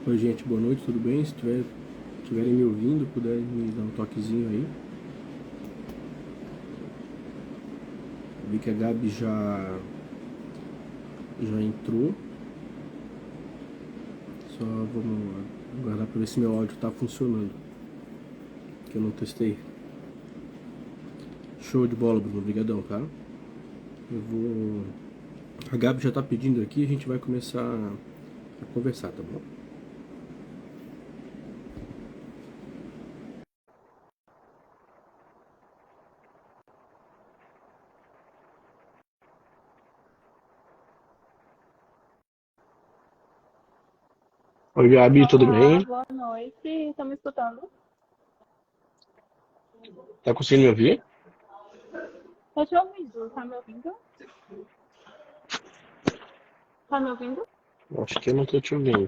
Oi, gente, boa noite, tudo bem? Se tiverem me ouvindo, puderem me dar um toquezinho aí. Vi que a Gabi já entrou, só vamos aguardar para ver se meu áudio tá funcionando, que eu não testei. Show de bola, Bruno, obrigadão, tá? Eu vou... A Gabi já tá pedindo aqui, a gente vai começar a conversar, tá bom? Oi, Gabi, tudo Olá, bem? boa noite. Estão me escutando? Tá conseguindo me ouvir? Estou te ouvindo. Tá me ouvindo? Tá me ouvindo? Acho que eu não tô te ouvindo.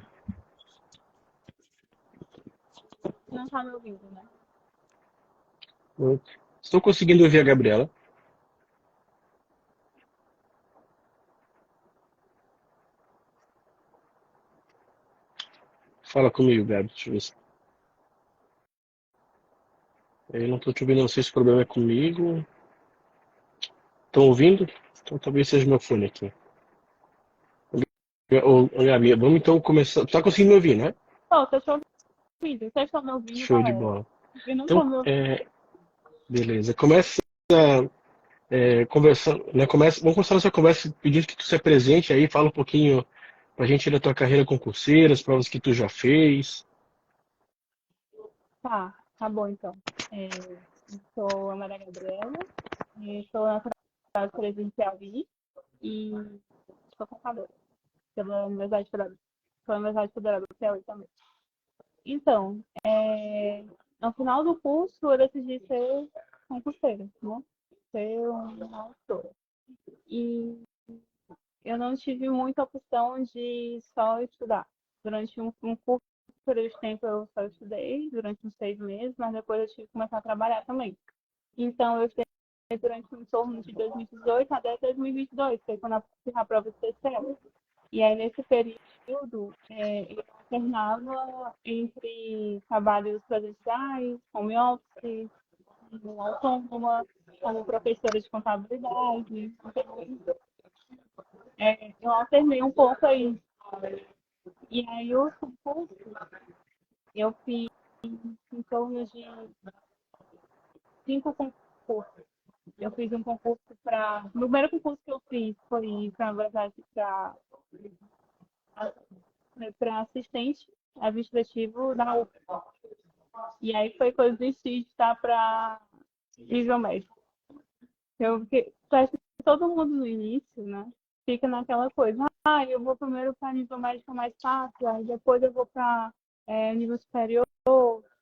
Não tá me ouvindo, né? Estou conseguindo ouvir a Gabriela. Fala comigo, Gabi, deixa eu ver se... Eu não tô te ouvindo, não sei se o problema é comigo. Estão ouvindo? Então talvez seja meu fone aqui. Ô, Gabi, vamos então começar. Tá conseguindo me ouvir, né? Estou te ouvindo. Vocês estão me ouvindo, Show de galera? bola. Eu não estou Então, me ouvindo. beleza. Começa conversando, né? Vamos começar nossa conversa pedindo que tu se apresente aí, fala um pouquinho pra gente da tua carreira concurseira, as provas que tu já fez. Tá bom então. Eu sou a Maria Gabriela, sou na Faculdade Presencial e sou contadora pela Universidade Federal, pela Universidade Federal do Piauí também. Então, no final do curso eu decidi ser concurseira, né? Ser uma autora. E eu não tive muita opção de só estudar. Durante um curto período de tempo eu só estudei, durante uns 6 meses, mas depois eu tive que começar a trabalhar também. Então eu estudei durante um torno de 2018 até 2022, foi quando eu fiz a prova de TCE. E aí nesse período eu alternava entre trabalhos presenciais, home office, como autônoma, como professora de contabilidade. Então, eu alternei um pouco aí. E aí o concurso, eu fiz em torno de 5 concursos. Eu fiz um concurso para. O primeiro concurso que eu fiz foi para, na verdade, para assistente administrativo da UFBA. E aí foi que eu decidi estar para nível médio. Acho que todo mundo no início, né? Fica naquela coisa, eu vou primeiro para nível médio que é mais fácil, aí depois eu vou para nível superior.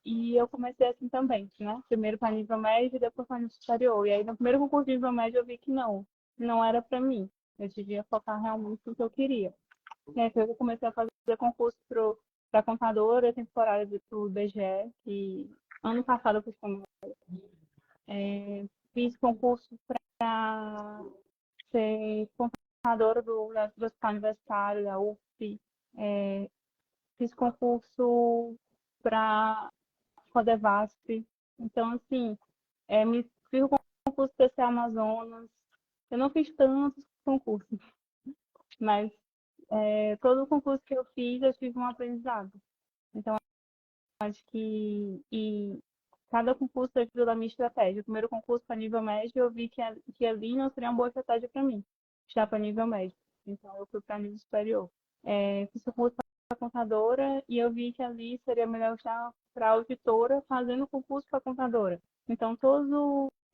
E eu comecei assim também, né? Primeiro para nível médio e depois para nível superior. E aí no primeiro concurso de nível médio eu vi que não era para mim. Eu devia focar realmente no que eu queria. E aí foi que eu comecei a fazer concurso para contadora temporária do IBGE, que ano passado eu fiz como fiz concurso para ser contadora do Hospital Universitário, da UF. É, fiz concurso para Codevasp. Então, assim, fiz o concurso PC Amazonas. Eu não fiz tantos concursos, mas todo o concurso que eu fiz, eu tive um aprendizado. Então, acho que cada concurso ajuda da minha estratégia. O primeiro concurso para nível médio, eu vi que ali não seria uma boa estratégia para mim, já para nível médio. Então, eu fui para nível superior. Fiz o concurso para contadora e eu vi que ali seria melhor já para auditora, fazendo concurso para contadora. Então, todos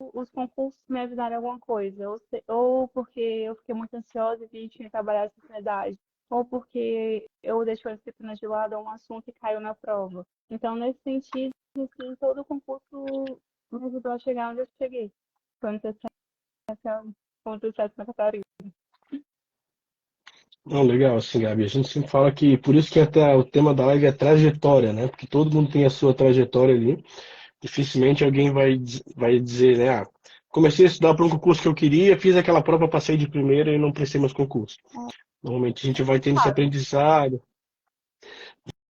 os concursos me ajudaram em alguma coisa, ou porque eu fiquei muito ansiosa e vi que tinha que trabalhar essa ansiedade, ou porque eu deixei a disciplina de lado ou um assunto e caiu na prova. Então, nesse sentido, assim, todo o concurso me ajudou a chegar onde eu cheguei. Quando você quando você Santa Catarina. Não, legal, assim, Gabi. A gente sempre fala que por isso que até o tema da live é trajetória, né? Porque todo mundo tem a sua trajetória ali. Dificilmente alguém vai dizer, né? Ah, comecei a estudar para um concurso que eu queria, fiz aquela prova, passei de primeira e não prestei mais concurso. Normalmente a gente vai tendo esse Claro, aprendizado,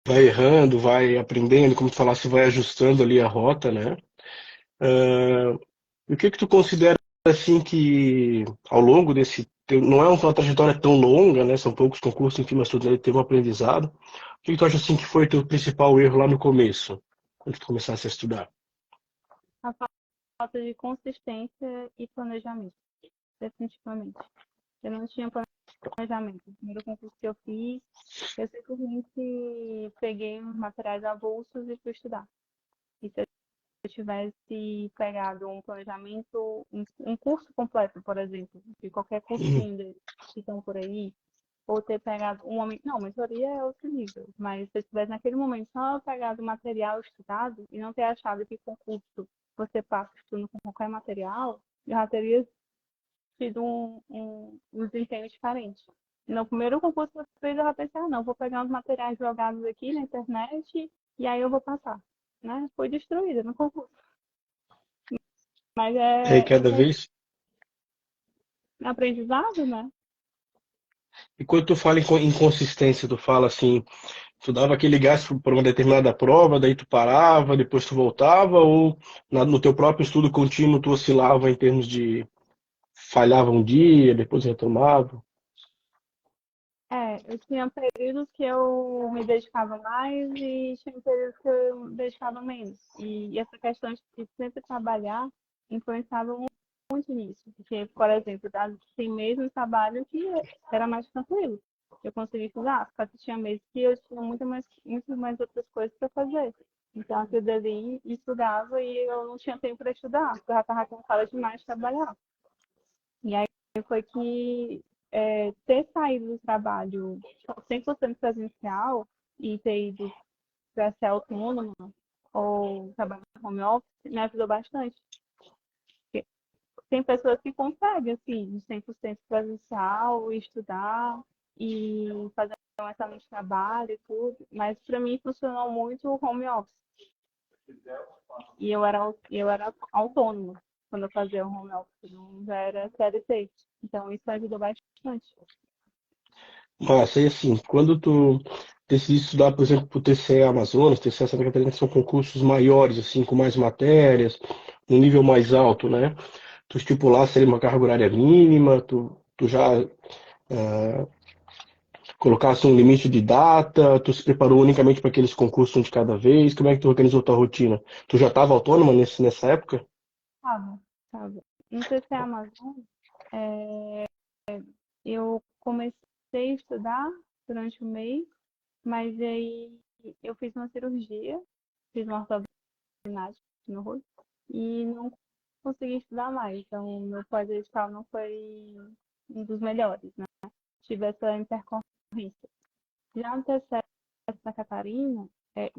vai errando, vai aprendendo, como tu falasse, vai ajustando ali a rota, né? Ah, e o que que tu considera assim que ao longo não é uma trajetória tão longa, né? São poucos concursos, enfim, mas tu deve ter um aprendizado. O que que tu acha assim que foi teu principal erro lá no começo, quando tu começasse a estudar? A falta de consistência e planejamento, definitivamente. Eu não tinha planejamento. O primeiro concurso que eu fiz, eu simplesmente peguei uns materiais avulsos e fui estudar. E se eu tivesse pegado um planejamento, um curso completo, por exemplo, de qualquer Hum, cursinho que estão por aí, ou ter pegado um momento. Não, mentoria é outro nível, mas se eu tivesse naquele momento só pegado o material estudado e não ter achado que concurso você passa estudando com qualquer material, eu já teria tido um desempenho diferente. No primeiro concurso que eu fiz, eu já pensei, ah, não, vou pegar uns materiais jogados aqui na internet e aí eu vou passar. Né? Foi destruída no concurso. Mas é é cada vez. aprendizado, né? E quando tu fala em inconsistência, tu fala assim, tu dava aquele gás para uma determinada prova, daí tu parava, depois tu voltava, ou no teu próprio estudo contínuo tu oscilava em termos de falhava um dia, depois retomava? Eu tinha períodos que eu me dedicava mais e tinha períodos que eu me dedicava menos. E essa questão de sempre trabalhar influenciava muito nisso. Porque, por exemplo, tem meses no trabalho que era mais tranquilo. Eu conseguia estudar, só que tinha meses que eu tinha muito mais outras coisas para fazer. Então, aquilo dali estudava e eu não tinha tempo para estudar, porque eu já estava cansada demais de trabalhar. E aí foi que ter saído do trabalho 100% presencial e ter ido para ser autônoma ou trabalhar no home office me ajudou bastante. Porque tem pessoas que conseguem, assim, de 100% presencial, estudar e fazer um excelente trabalho e tudo, mas para mim funcionou muito o home office. E eu era autônoma quando eu fazia o home office, não já era CLT. Então isso ajudou bastante. Massa, e assim, quando tu decide estudar, por exemplo, para o TCE Amazonas, TCE Santa Catarina, que são concursos maiores, assim, com mais matérias, um nível mais alto, né? Tu estipulasse ali uma carga horária mínima, tu já colocasse um limite de data, tu se preparou unicamente para aqueles concursos um de cada vez, como é que tu organizou tua rotina? Tu já estava autônoma nessa época? Tava, tava. No TCE Amazonas, é, eu comecei a estudar durante o mês, mas aí eu fiz uma cirurgia, fiz uma ortognática no rosto e não consegui estudar mais. Então, meu pós-edital não foi um dos melhores, né? Tive essa intercorrência. Já no TCE Santa Catarina, é,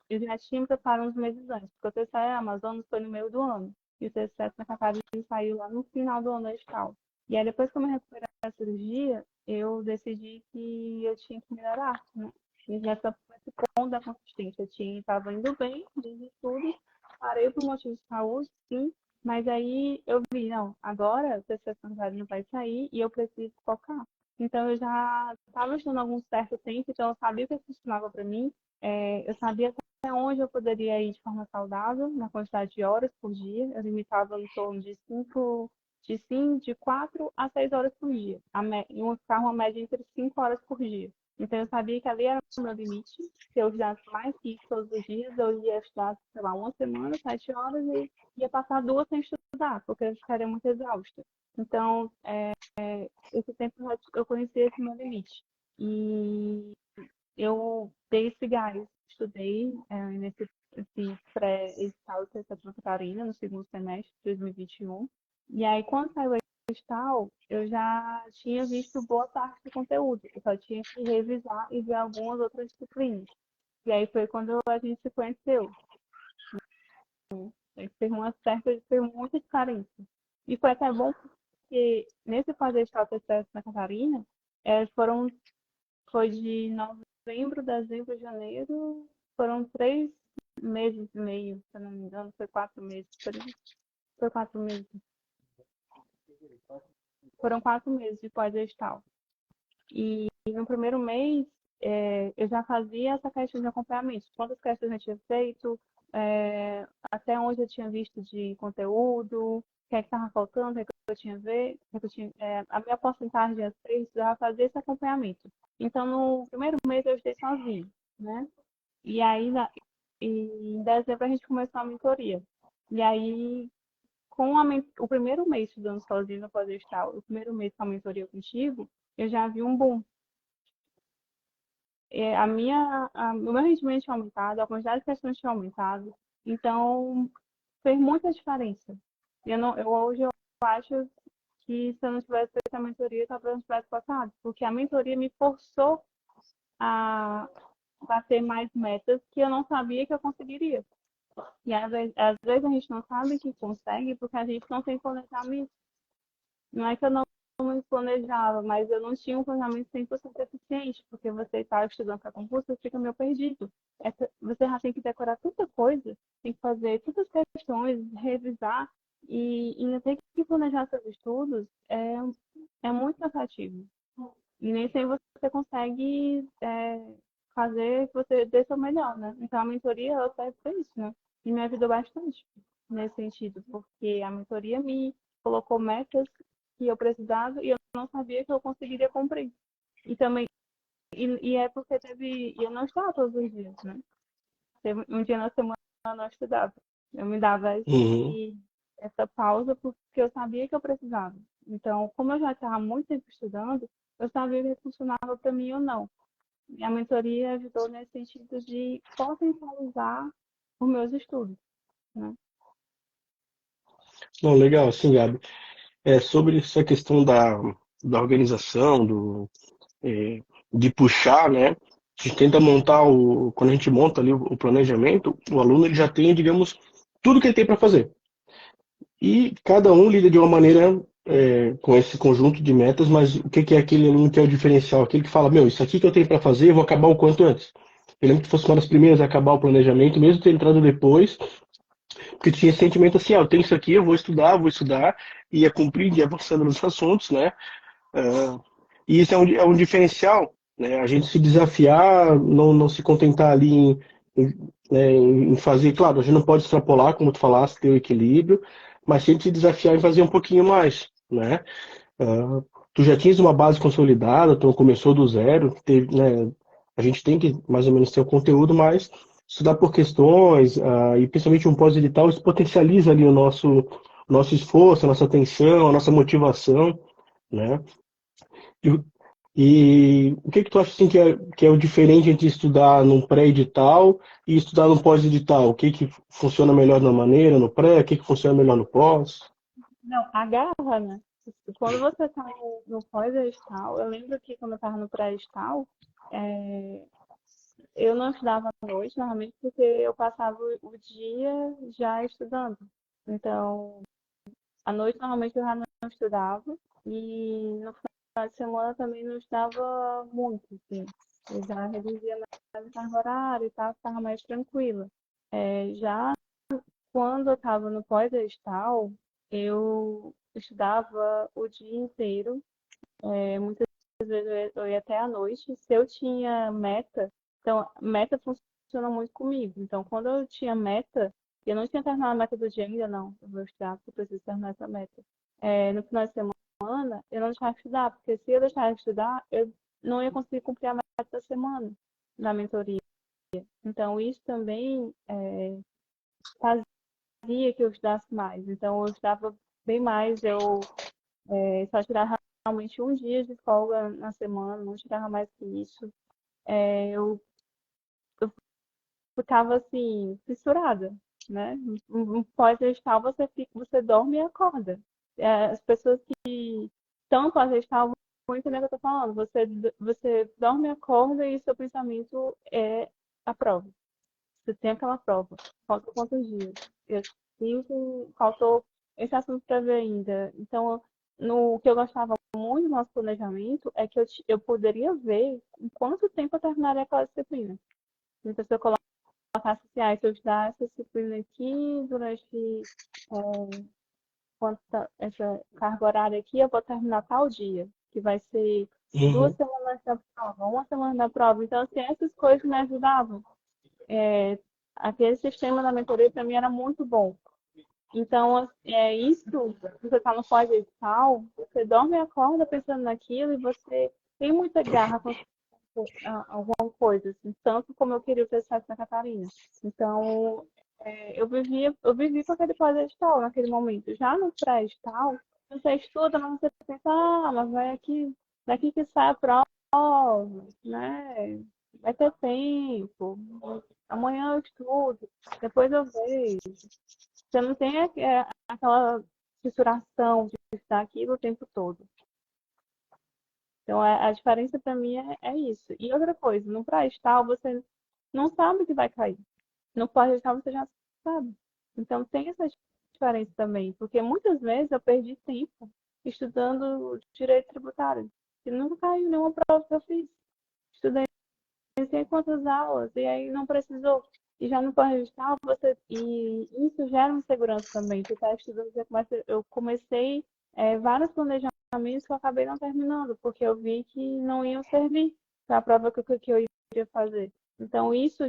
eu já tinha me preparado uns meses antes, porque o TCE Amazonas foi no meio do ano. E o TCE Santa Catarina saiu lá no final do ano edital. E aí, depois que eu me recuperei da cirurgia, eu decidi que eu tinha que melhorar, né? E nessa esse ponto da consistência, eu estava indo bem nos estudos, parei por motivo de saúde, sim, mas aí eu vi, não, agora o TCE Santa Catarina vai sair e eu preciso focar. Então, eu já estava estudando há algum certo tempo, então eu sabia o que funcionava para mim, eu sabia até onde eu poderia ir de forma saudável, na quantidade de horas por dia. Eu limitava em torno de 4 a 6 horas por dia. Iam ficar uma média entre 5 horas por dia. Então, eu sabia que ali era o meu limite. Se eu estudasse mais que isso todos os dias, eu ia estudar, sei lá, uma semana, 7 horas, e ia passar 2 sem estudar, porque eu ficaria muito exausta. Então, esse tempo eu conheci esse meu limite. E eu dei esse gás, estudei nesse pré-edital de Santa Catarina, no segundo semestre de 2021. E aí, quando saiu o edital, eu já tinha visto boa parte do conteúdo. Eu só tinha que revisar e ver algumas outras disciplinas. E aí foi quando a gente se conheceu. A gente fez muita diferença. E foi até bom porque nesse pós-edital TCS na Catarina, foram foi de novembro, dezembro, janeiro. Foram 3 meses e meio, se eu não me engano. Foi 4 meses. Foi 4 meses. Foram 4 meses de pós-edital. E no primeiro mês, eu já fazia essa questão de acompanhamento. Quantas questões eu tinha feito, até onde eu tinha visto de conteúdo, o que é que estava faltando, o que é que eu tinha ver, o que é que eu tinha, a minha porcentagem de acerto, eu já fazia esse acompanhamento. Então, no primeiro mês eu estudei sozinho, né? E aí, em dezembro, a gente começou a mentoria. E aí, o primeiro mês estudando sozinho no pós-gestal, o primeiro mês com a mentoria contigo, eu já vi um boom. O meu rendimento tinha aumentado, a quantidade de questões tinha aumentado. Então, fez muita diferença. Hoje eu acho que se eu não tivesse feito a mentoria, talvez eu não tivesse passado. Porque a mentoria me forçou a bater mais metas que eu não sabia que eu conseguiria. E às vezes a gente não sabe que consegue porque a gente não tem planejamento. Não é que eu não me planejava, mas eu não tinha um planejamento 100% eficiente, porque você está estudando para concurso, você fica meio perdido. Você já tem que decorar tanta coisa, tem que fazer tantas questões, revisar, e ainda tem que planejar seus estudos, é muito cansativo. E nem sempre você consegue fazer que você dê seu melhor, né? Então a mentoria ela serve para isso, né? E me ajudou bastante nesse sentido, porque a mentoria me colocou metas que eu precisava e eu não sabia que eu conseguiria cumprir. E também e é porque eu não estudava todos os dias, né? Teve um dia na semana eu não estudava. Eu me dava Uhum. essa pausa porque eu sabia que eu precisava. Então, como eu já estava muito tempo estudando, eu sabia que funcionava para mim ou não. E a mentoria ajudou nesse sentido de potencializar os meus estudos, né? Não, legal, assim, Gabi. Sobre essa questão da organização, de puxar, né? A gente tenta montar quando a gente monta ali o planejamento, o aluno ele já tem, digamos, tudo que ele tem para fazer. E cada um lida de uma maneira com esse conjunto de metas, mas o que é aquele aluno que é o diferencial? Aquele que fala, meu, isso aqui que eu tenho para fazer, eu vou acabar o quanto antes. Eu lembro que fosse uma das primeiras a acabar o planejamento, mesmo ter entrado depois, porque tinha esse sentimento assim, eu tenho isso aqui, eu vou estudar, e ia cumprir, ia avançando nos assuntos, né? Ah, e isso é um diferencial, né? A gente se desafiar, não se contentar ali em fazer, claro, a gente não pode extrapolar, como tu falaste, ter o equilíbrio, mas sempre se desafiar em fazer um pouquinho mais, né? Ah, tu já tinhas uma base consolidada, tu começou do zero, né? A gente tem que mais ou menos ter o conteúdo, mas estudar por questões, e principalmente um pós-edital, isso potencializa ali o nosso esforço, a nossa atenção, a nossa motivação, né? E, e o que tu acha assim que é o diferente entre estudar num pré-edital e estudar num pós-edital? O que funciona melhor na maneira, no pré? O que funciona melhor no pós? Não, agarra, né? Quando você está no pós-gestal, eu lembro que quando eu estava no pré-gestal, eu não estudava à noite, normalmente, porque eu passava o dia já estudando. Então, à noite, normalmente, eu já não estudava. E no final de semana também não estudava muito, assim. Eu já reduzia mais a carga horária e tal, ficava mais tranquila. Já quando eu estava no pós-gestal, eu estudava o dia inteiro. Muitas vezes eu ia até à noite. Se eu tinha meta, então meta funciona muito comigo. Então, quando eu tinha meta, eu não tinha terminado a meta do dia ainda, não. Eu vou estudar porque eu preciso terminar essa meta. No final de semana, eu não deixava de estudar, porque se eu deixar de estudar, eu não ia conseguir cumprir a meta da semana na mentoria. Então, isso também fazia que eu estudasse mais. Então, eu estudava bem mais. Eu só tirava realmente um dia de folga na semana, não tirava mais que isso. Eu ficava assim, fissurada, né? Um pós-gestal você dorme e acorda. As pessoas que estão pós-gestal vão entender o que eu tô falando. Você dorme e acorda e seu pensamento é a prova. Você tem aquela prova. Faltam quantos dias? Eu sinto, faltou esse assunto para ver ainda. Então, no que eu gostava muito do nosso planejamento é que eu poderia ver em quanto tempo eu terminaria aquela disciplina. Então, se eu colocasse assim, se eu estudar essa disciplina aqui durante essa carga horária aqui, eu vou terminar tal dia. que vai ser duas Uhum. semanas da prova, uma semana da prova. Então, assim, essas coisas me ajudavam. Aquele sistema da mentoria para mim era muito bom. Então, isso, você está no pós-edital, você dorme e acorda pensando naquilo e você tem muita garra com alguma coisa, assim, tanto como eu queria o sucesso na Catarina. Então, eu vivi com aquele pós-edital naquele momento. Já no pré-edital, você estuda, mas você pensa, mas vai aqui, daqui que sai a prova, né? Vai ter tempo, amanhã eu estudo, depois eu vejo. Você não tem aquela fissuração de estar aquilo o tempo todo. Então, a diferença para mim é isso. E outra coisa, no pré-estal você não sabe que vai cair. No pós-estal você já sabe. Então, tem essa diferença também. Porque muitas vezes eu perdi tempo estudando direito tributário. E nunca caiu nenhuma prova que eu fiz. Estudei não sei quantas aulas, e aí não precisou. E já no pós-edital, e isso gera uma segurança também. Você está estudando, eu comecei vários planejamentos que eu acabei não terminando, porque eu vi que não iam servir para a prova que eu iria fazer. Então, isso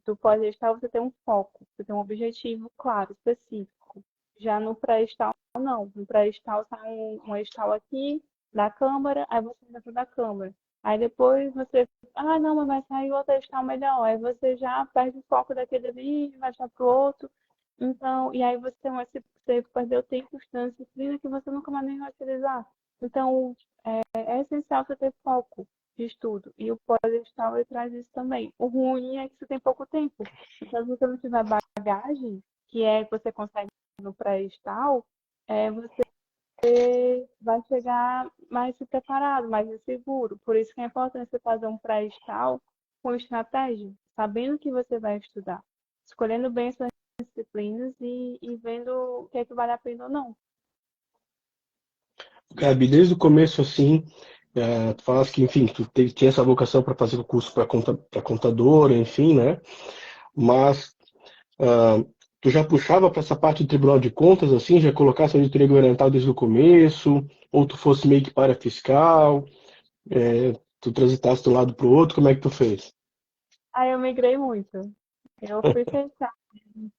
do pós-edital, você tem um foco, você tem um objetivo claro, específico. Já no pré-edital, não. No pré-edital, sai um edital aqui da Câmara, aí você entra da Câmara. Aí depois você não, mas vai sair outro edital melhor. Aí você já perde o foco daquele ali, vai já pro outro. Então, e aí você perdeu tempo estudando disciplina que você nunca mais nem vai utilizar. Então, é essencial você ter foco de estudo. E o pós-edital ele traz isso também. O ruim é que você tem pouco tempo. Então, se você não tiver bagagem, que é que você consegue no pré-edital, você vai chegar mais preparado, mais seguro. Por isso que é importante você fazer um pré-estal com estratégia, sabendo que você vai estudar, escolhendo bem as suas disciplinas e vendo o que é que vale a pena ou não. Gabi, desde o começo, assim, tu falas que, enfim, tinha essa vocação para fazer o curso para contadora, enfim, né? Mas ah, tu já puxava para essa parte do Tribunal de Contas, assim, já colocasse a auditoria governamental desde o começo, ou tu fosse meio que para fiscal, tu transitasse de um lado para o outro, como é que tu fez? Aí eu migrei muito. Eu fui pensar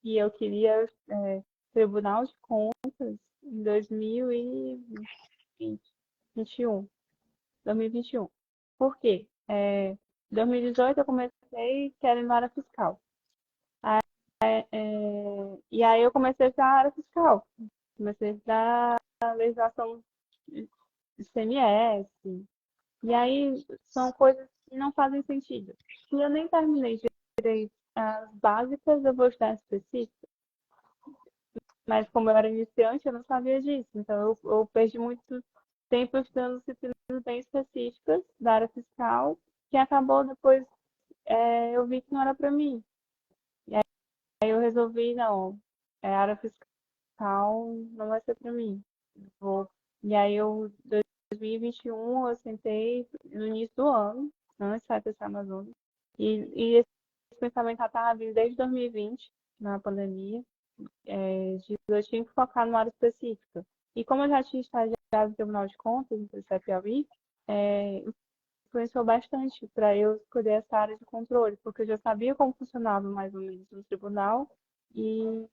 que eu queria Tribunal de Contas em 2021. 2021. Por quê? Em 2018 eu comecei querendo área fiscal. E aí eu comecei a estudar área fiscal. Comecei a estudar a legislação de ICMS. E aí são coisas que não fazem sentido. Se eu nem terminei direito as básicas, eu vou estudar específico. Mas como eu era iniciante, eu não sabia disso. Então eu perdi muito tempo estudando disciplinas bem específicas da área fiscal, que acabou depois, eu vi que não era para mim. Aí eu resolvi, não, área fiscal não vai ser para mim. Vou... E aí eu, 2021, eu sentei no início do ano, antes de sair dessa Amazônia, e esse pensamento já estava vindo desde 2020, na pandemia, eu tinha que focar numa área específica. E como eu já tinha estagiado no Tribunal de Contas, no CPAI, influenciou bastante para eu escolher essa área de controle, porque eu já sabia como funcionava mais ou menos no tribunal e,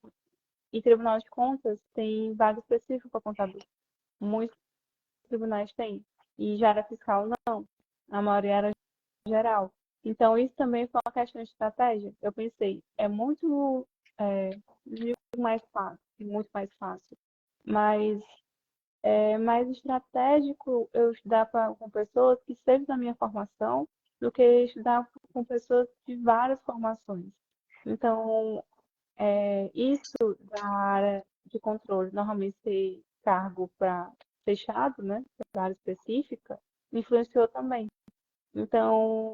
e Tribunal de Contas tem vaga específica para contador. Muitos tribunais têm. E já era fiscal, não. A maioria era geral. Então, isso também foi uma questão de estratégia. Eu pensei, é muito mais fácil, muito mais fácil. Mas é mais estratégico eu estudar com pessoas que sejam da minha formação do que estudar com pessoas de várias formações. Então, isso da área de controle, normalmente ser cargo para fechado, né, para área específica, me influenciou também. Então,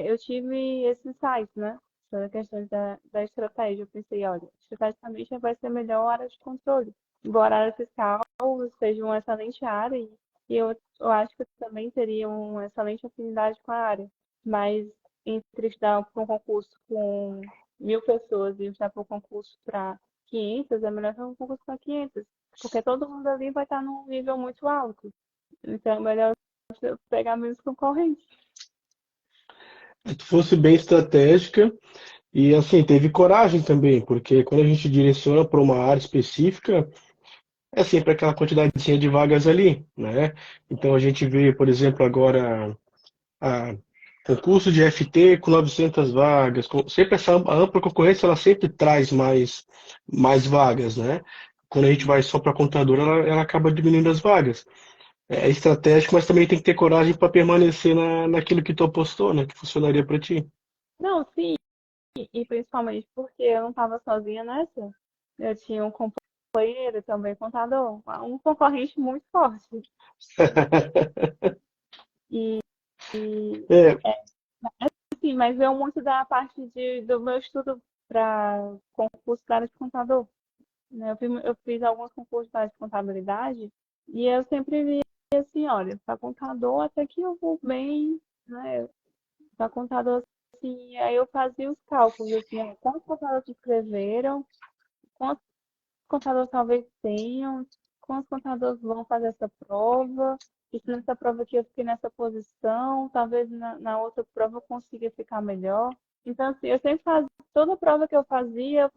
eu tive esse insight, né, sobre a questão da estratégia. Eu pensei, olha, estrategicamente vai ser melhor a área de controle. Embora a área fiscal seja uma excelente área, e eu acho que eu também teria uma excelente afinidade com a área. Mas entre estudar para um concurso com 1.000 pessoas e estudar para um concurso para 500, é melhor fazer um concurso para 500. Porque todo mundo ali vai estar num nível muito alto. Então é melhor eu pegar menos concorrentes. Se tu fosse bem estratégica e assim, teve coragem também, porque quando a gente direciona para uma área específica, é sempre aquela quantidadezinha de vagas ali, né? Então a gente vê, por exemplo, agora a concurso de FT com 900 vagas, sempre essa ampla concorrência, ela sempre traz mais vagas, né? Quando a gente vai só para a contadora, ela acaba diminuindo as vagas. É estratégico, mas também tem que ter coragem para permanecer naquilo que tu apostou, né? Que funcionaria para ti. Não, sim, e principalmente porque eu não estava sozinha nessa. Eu tinha um companheiro também, contador, um concorrente muito forte. E, e É, sim, mas veio muito da parte do meu estudo para concurso da área de contador. Né? Eu fiz alguns concursos da área de contabilidade e eu sempre vi assim, olha, para contador até que eu vou bem, né? Para contador, assim, aí eu fazia os cálculos, assim, ó, quantos contadores escreveram, quantos contadores talvez tenham, quantos contadores vão fazer essa prova, e se nessa prova aqui eu fiquei nessa posição, talvez na outra prova eu consiga ficar melhor. Então, assim, eu sempre fazia, toda prova que eu fazia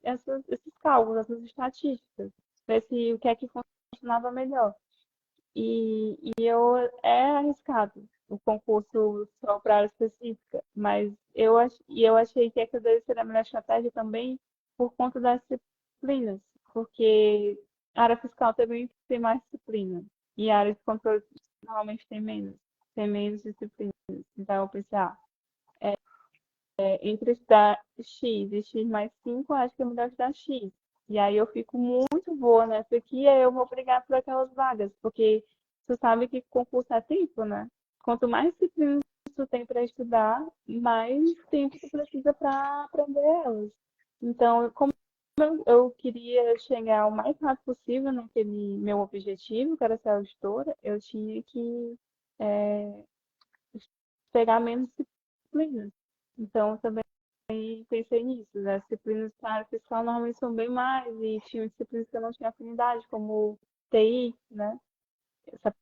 esses cálculos, essas estatísticas, ver se o que é que funcionava melhor. É arriscado o concurso só para área específica, mas eu achei que essa deve ser a melhor estratégia também por conta das disciplinas, porque a área fiscal também tem mais disciplina e a área de controle normalmente tem menos disciplinas. Então eu pensei, entre estudar X e X mais 5, acho que é melhor estudar X. E aí eu fico muito boa nessa aqui, e aí eu vou brigar por aquelas vagas, porque tu sabe que concurso é tempo, né? Quanto mais disciplinas tu tem para estudar, mais tempo tu precisa para aprender elas. Então, como eu queria chegar o mais rápido possível naquele meu objetivo, que era ser auditora, eu tinha que é, pegar menos disciplinas. Então, também pensei nisso. As disciplinas para a área fiscal normalmente são bem mais, e tinha disciplinas que eu não tinha afinidade, como TI, né? Essa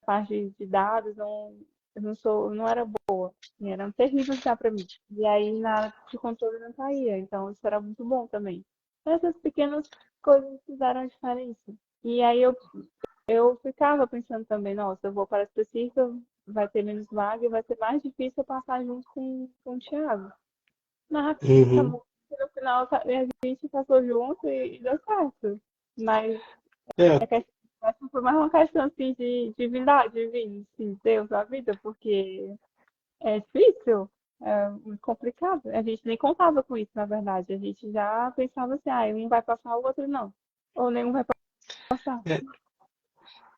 parte de dados, não era boa. Assim, eram terríveis já para mim. E aí, na área de controle, não caía. Então, isso era muito bom também. Essas pequenas coisas fizeram a diferença. E aí, eu ficava pensando também, nossa, eu vou para a específica, vai ter menos vaga e vai ser mais difícil eu passar junto com o Thiago. Mas uhum. acabou que no final a gente passou junto e deu certo. Mas É, a questão, acho que foi mais uma questão assim de divindade, divino, assim, Deus da vida, porque é difícil, é muito complicado. A gente nem contava com isso, na verdade. A gente já pensava assim, ah, um vai passar, o outro não. Ou nenhum vai passar.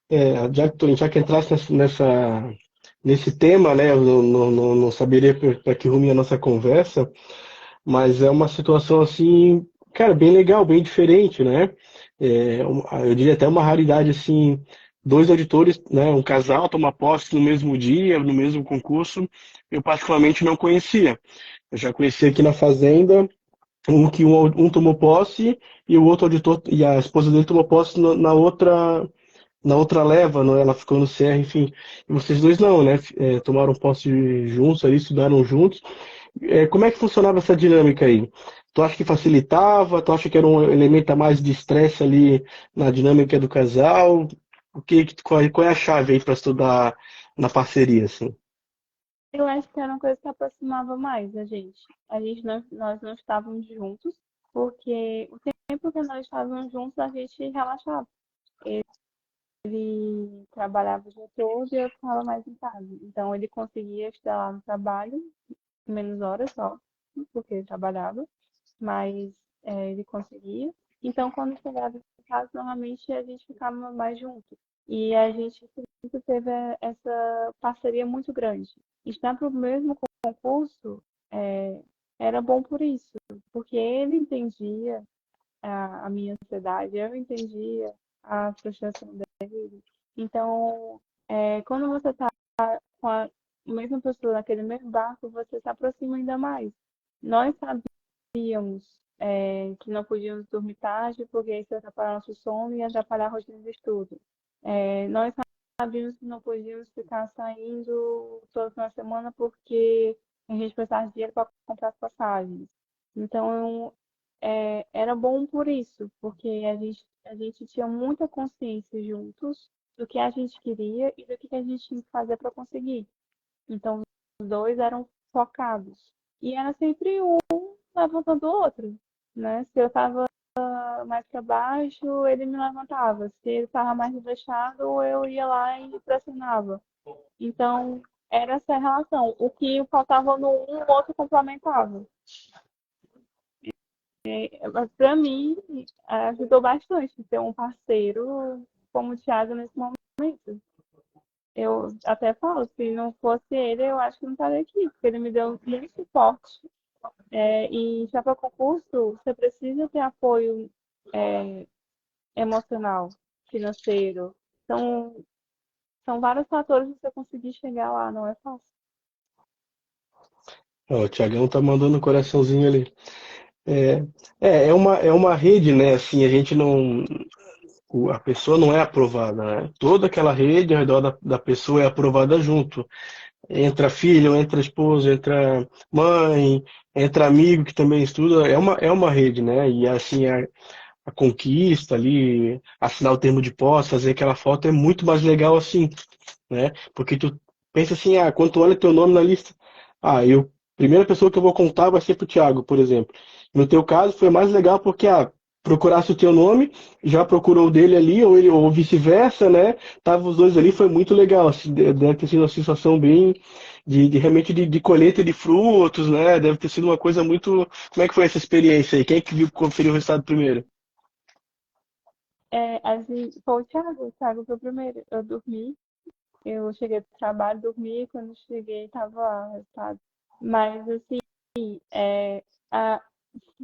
é, já que entrasse nesse tema, né? Eu não saberia para que rumo ia a nossa conversa, mas é uma situação assim, cara, bem legal, bem diferente, né? Eu diria até uma raridade assim, dois auditores, né? Um casal toma posse no mesmo dia, no mesmo concurso. Eu particularmente não conhecia. Eu já conheci aqui na Fazenda um tomou posse e o outro auditor e a esposa dele tomou posse na outra leva, não, é? Ela ficou no CR, enfim. E vocês dois não, né? Tomaram posse juntos ali, estudaram juntos. Como é que funcionava essa dinâmica aí? Tu acha que facilitava? Tu acha que era um elemento a mais de estresse ali na dinâmica do casal? Qual é a chave aí para estudar na parceria, assim? Eu acho que era uma coisa que aproximava mais a gente. Nós não estávamos juntos, porque o tempo que nós estávamos juntos, a gente relaxava. Ele trabalhava o dia todo e eu ficava mais em casa. Então, ele conseguia estar lá no trabalho, menos horas só, porque ele trabalhava, mas ele conseguia. Então, quando chegava em casa, normalmente a gente ficava mais junto. E a gente sempre teve essa parceria muito grande. Estar para o mesmo concurso era bom por isso, porque ele entendia a minha ansiedade, eu entendia a frustração dele. Então, quando você está com a mesma pessoa naquele mesmo barco, você se aproxima ainda mais. Nós sabíamos que não podíamos dormir tarde, porque isso ia atrapalhar nosso sono e ia atrapalhar a rotina de estudo. Nós vimos que não podíamos ficar saindo toda final de semana porque a gente precisava de dinheiro para comprar as passagens. Então, era bom por isso, porque a gente tinha muita consciência juntos do que a gente queria e do que a gente tinha que fazer para conseguir. Então, os dois eram focados. E era sempre um levantando o outro, né? Se eu estava mais para baixo, ele me levantava. Se ele estava mais desleixado, eu ia lá e pressionava. Então, era essa relação. O que faltava no um, o outro complementava. Mas para mim, ajudou bastante ter um parceiro como o Thiago nesse momento. Eu até falo, se não fosse ele, eu acho que não estaria aqui, porque ele me deu muito suporte. E já para concurso, você precisa ter apoio emocional, financeiro. Então, são vários fatores para você conseguir chegar lá, não é fácil. Ó, o Thiagão tá mandando um coraçãozinho ali. É, é uma rede, né? Assim, a gente não. A pessoa não é aprovada, né? Toda aquela rede ao redor da pessoa é aprovada junto. Entra filho, entra esposa, entra mãe, entra amigo que também estuda. É uma rede, né? E assim, a conquista ali, assinar o termo de posse, fazer aquela foto é muito mais legal assim, né? Porque tu pensa assim, quando tu olha teu nome na lista, primeira pessoa que eu vou contar vai ser pro Thiago, por exemplo. No teu caso foi mais legal porque, procurasse o teu nome, já procurou o dele ali, ou ele, ou vice-versa, né? Tava os dois ali, foi muito legal, assim, deve ter sido uma sensação bem de realmente de colheita de frutos, né? Deve ter sido uma coisa muito. Como é que foi essa experiência aí? Quem é que viu conferiu o resultado primeiro? Foi o Thiago foi o primeiro. Eu dormi, eu cheguei do trabalho, dormi, quando cheguei estava lá o resultado. Mas, assim, a-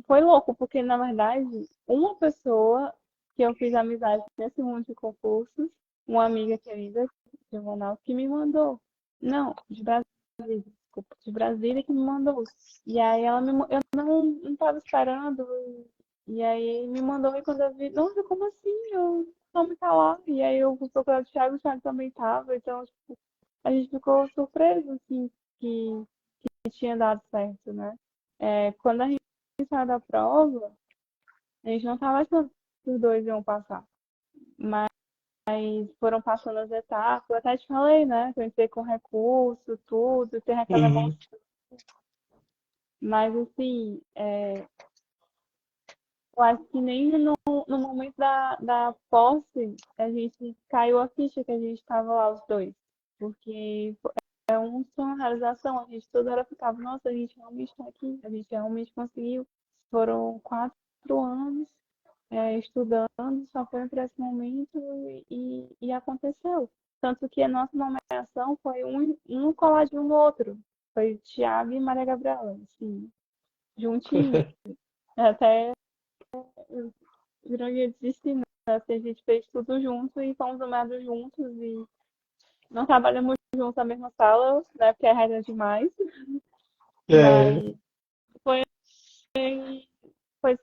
foi louco, porque, na verdade, uma pessoa que eu fiz amizade nesse mundo de concursos, uma amiga querida de Manaus, que me mandou. Não, de Brasília, desculpa, de Brasília que me mandou. E aí eu não estava esperando, e aí me mandou, e quando eu vi, nossa, como assim? Eu não me tá lá. E aí eu fui procurar o Thiago também tava, então, tipo, a gente ficou surpreso, assim, que tinha dado certo, né? Quando a gente saiu da prova, a gente não estava achando que os dois iam passar. Mas foram passando as etapas. Eu até te falei, né? Que eu entrei com recurso, tudo, tem aquela Uhum. emoção. Mas, assim, eu acho que nem no momento da posse a gente caiu a ficha que a gente estava lá os dois. Porque é um sonho, uma realização. A gente toda hora ficava, nossa, a gente realmente está aqui, a gente realmente conseguiu. Foram 4 anos estudando, só foi para esse momento e aconteceu. Tanto que a nossa nomeação foi um coladinho no outro. Foi Tiago e Maria Gabriela, assim, juntinho. Até virou dia de piscina, assim, a gente fez tudo junto e fomos nomeados juntos e não trabalhamos juntos na mesma sala, né, porque é regra demais, É, mas foi, foi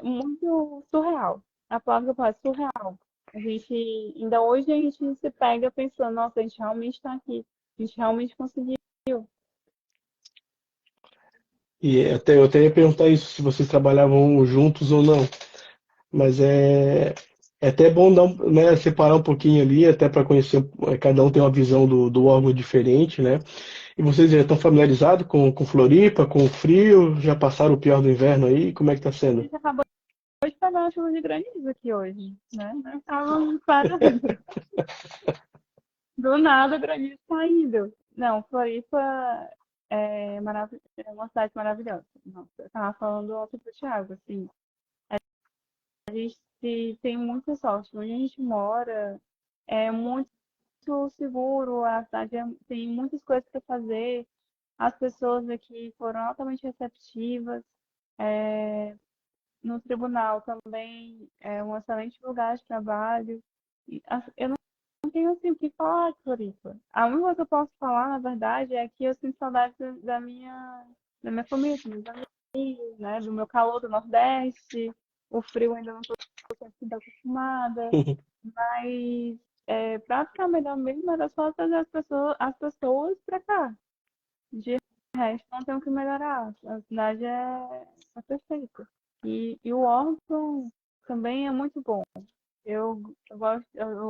muito surreal. A palavra é surreal. A gente, ainda hoje a gente se pega pensando, nossa, a gente realmente está aqui. A gente realmente conseguiu. e eu até ia perguntar isso, se vocês trabalhavam juntos ou não. Mas é até bom né, separar um pouquinho ali, até para conhecer, cada um tem uma visão do órgão diferente, né? E vocês já estão familiarizados com Floripa, com o frio? Já passaram o pior do inverno aí? Como é que tá A sendo? gente acabou de pegar uma chuva de granizo aqui hoje, né? Não estávamos parando. Do nada, granizo caindo. Não, Floripa é uma cidade maravilhosa. Nossa, eu tava falando ontem pro Thiago, assim, a gente tem muita sorte. Onde a gente mora é muito seguro, a cidade tem muitas coisas para fazer. As pessoas aqui foram altamente receptivas. No tribunal também é um excelente lugar de trabalho. Eu não tenho assim o que falar de Floripa. A única coisa que eu posso falar, na verdade, é que eu sinto saudade da minha família, dos meus amigos, né? Do meu calor do Nordeste. O frio ainda não estou 100% acostumada. Mas Para ficar melhor mesmo, era só trazer as pessoas para cá. De resto, não tem o que melhorar. A cidade é perfeita. E o órgão também é muito bom. Eu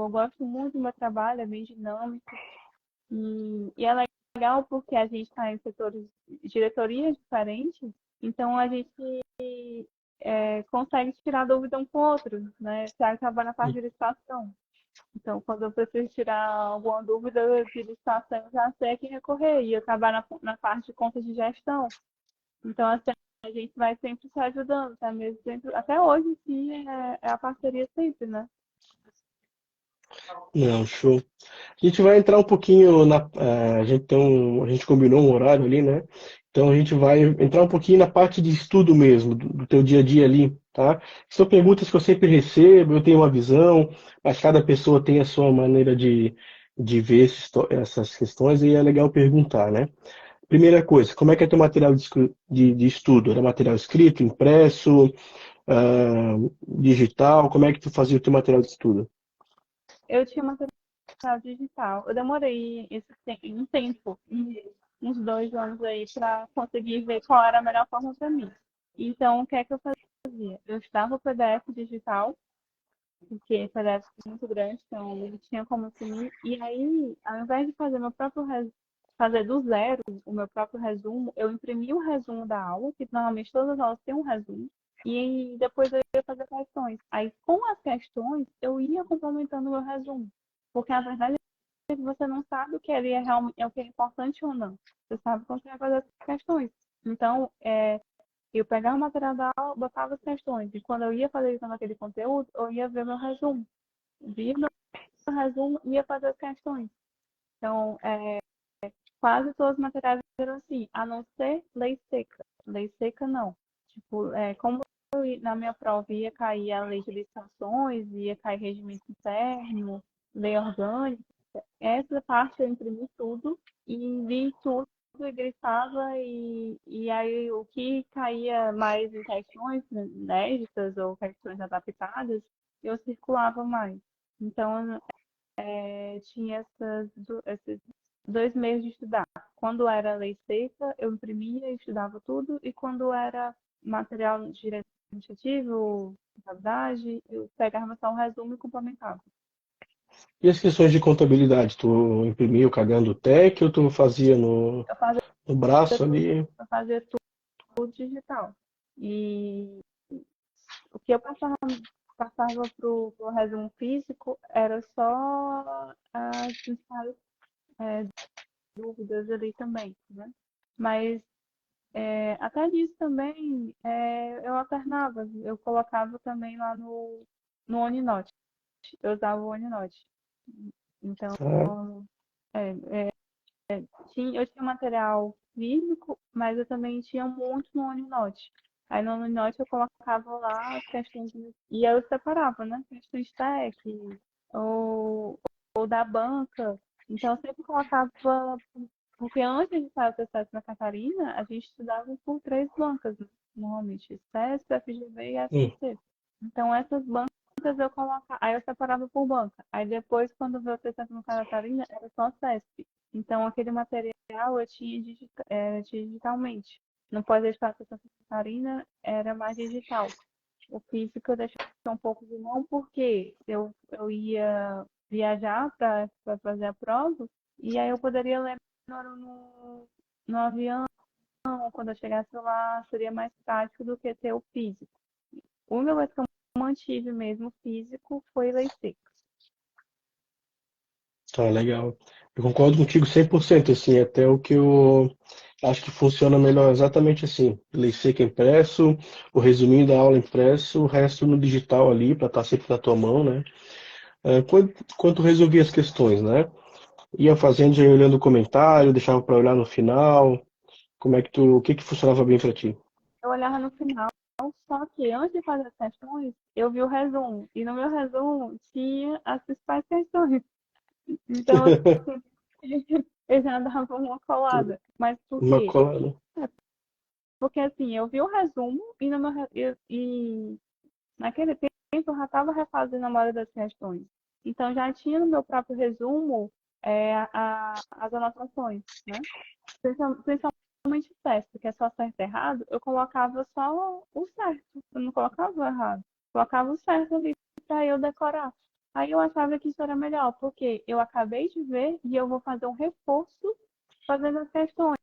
gosto muito do meu trabalho, é bem dinâmico. E é legal porque a gente está em setores, diretorias diferentes, então a gente consegue tirar dúvida um com o outro, né? Você acaba na parte de licitação. Então, quando eu preciso tirar alguma dúvida de licitação, eu já sei a quem recorrer e acabar na parte de conta de gestão. Então, assim, a gente vai sempre se ajudando, tá mesmo? Até hoje, sim, é a parceria sempre, né? Não, show. A gente vai entrar um pouquinho a gente combinou um horário ali, né? Então a gente vai entrar um pouquinho na parte de estudo mesmo, do teu dia a dia ali, tá? São perguntas que eu sempre recebo, eu tenho uma visão, mas cada pessoa tem a sua maneira de ver essas questões e é legal perguntar, né? Primeira coisa, como é que é teu material de estudo? Era material escrito, impresso, digital? Como é que tu fazia o teu material de estudo? Eu tinha material digital. Eu demorei um tempo, uns 2 anos aí, para conseguir ver qual era a melhor forma para mim. Então, o que é que eu fazia? Eu estudava o PDF digital, porque o PDF é muito grande, então ele tinha como imprimir. E aí, ao invés de fazer do zero o meu próprio resumo, eu imprimia o resumo da aula, que normalmente todas as aulas têm um resumo, e depois eu ia fazer questões. Aí, com as questões, eu ia complementando o meu resumo. Porque a verdade é que você não sabe o que ali é o que é importante ou não. Você sabe quando você vai fazer as questões. Então, eu pegava o material da aula, botava as questões. E quando eu ia fazer isso naquele conteúdo, eu ia ver meu resumo. Via meu resumo e ia fazer as questões. Então, quase todos os materiais eram assim, a não ser lei seca. Lei seca, não. Tipo, como na minha prova ia cair a lei de licitações, ia cair regimento interno, lei orgânica, essa parte eu imprimi tudo e li tudo e grifava e aí o que caía mais em questões inéditas ou questões adaptadas, eu circulava mais. Então, tinha esses 2 meses de estudar. Quando era lei seca, eu imprimia e estudava tudo, e quando era material direito administrativo, contabilidade, eu pegava só um resumo e complementava. E as questões de contabilidade? Tu imprimiu cagando o TEC ou tu fazia no, Eu fazia no braço tudo, ali? eu fazia tudo digital. E o que eu passava para o resumo físico era só as principais dúvidas ali também, né? Mas até disso também eu alternava, eu colocava também lá no OneNote, eu usava o OneNote. Então, Ah, é, eu tinha material físico, mas eu também tinha muito no OneNote. Aí no OneNote eu colocava lá as questões, e eu separava, né? Questões tech, ou, ou da banca. Então eu sempre colocava, porque antes de sair o TCS na Catarina, a gente estudava por 3 bancas, né? Normalmente, CESP, FGV e hum. SPC. Então essas bancas eu colocava, aí eu separava por banca. Aí depois, quando veio o TCS na Catarina, era só CESP. Então aquele material eu tinha digitalmente. No pós-edificação Santa Catarina era mais digital. O físico eu deixei um pouco de mão porque eu ia viajar para fazer a prova e aí eu poderia ler no avião, quando eu chegasse lá, seria mais prático do que ter o físico. O meu que eu mantive mesmo físico foi lei seca. Tá legal. Eu concordo contigo 100%, assim, até o que eu acho que funciona melhor exatamente assim. Lei seca impresso, o resuminho da aula impresso, o resto no digital ali, para estar sempre na tua mão, né? Quando tu resolvia as questões, né? Ia fazendo, já ia olhando o comentário, deixava para olhar no final. O que que funcionava bem para ti? Eu olhava no final, só que antes de fazer as questões, eu vi o resumo. E no meu resumo tinha as principais questões. Então, assim, eu já dava uma colada. Mas por Uma quê? colada. Porque assim, eu vi o resumo e, e naquele tempo eu já estava refazendo a maioria das questões. Então, já tinha no meu próprio resumo as anotações, né? Principalmente certo, que é só certo e errado, eu colocava só o certo, eu não colocava o errado. Colocava o certo ali para eu decorar. Aí eu achava que isso era melhor, porque eu acabei de ver e eu vou fazer um reforço fazendo as questões.